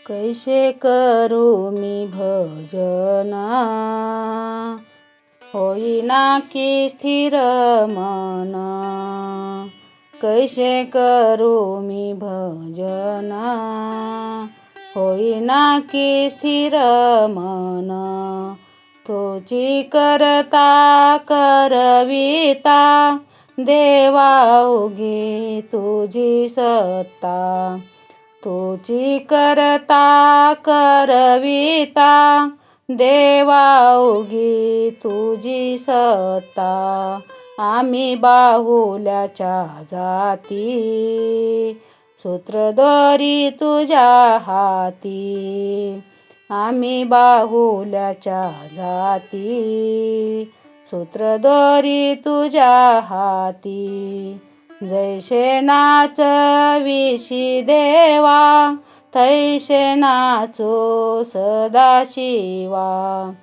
कैसे करू मी भजना, होईना की स्थिर मन। कैसे करू मी भजना, होईना की स्थिर मन। तुझी करता करविता, देवा उगी तुझी सत्ता। तुझी करता करविता, देवा उगी तुझी सत्ता। आम्ही बाहुल्याच्या जाती, सूत्रधरी तुझ्या हाती। आम्ही बाहुल्याच्या जाती, सूत्रधरी तुझ्या हाती। जैसे नाचविशी देवा, तैसे नाचो सदाशिवा।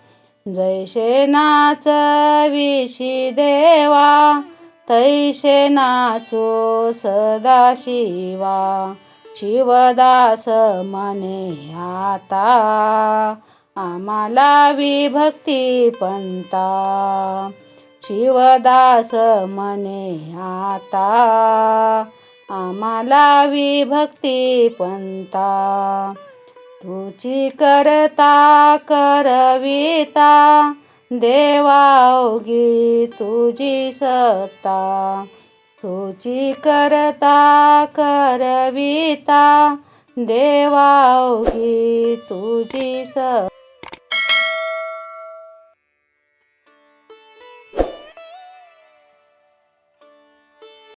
जैसे नाचविशी देवा, तैसे नाचो सदाशिवा। शिवदास म्हणे आता, आम्हाला विभक्ती पंथा। शिवदास म्हणे आता, आम्हाला विभक्ती पंथा। तुझी करता करविता, देवा उगी तुझी सत्ता। तुझी करता करविता, देवा उगी तुझी सत्ता।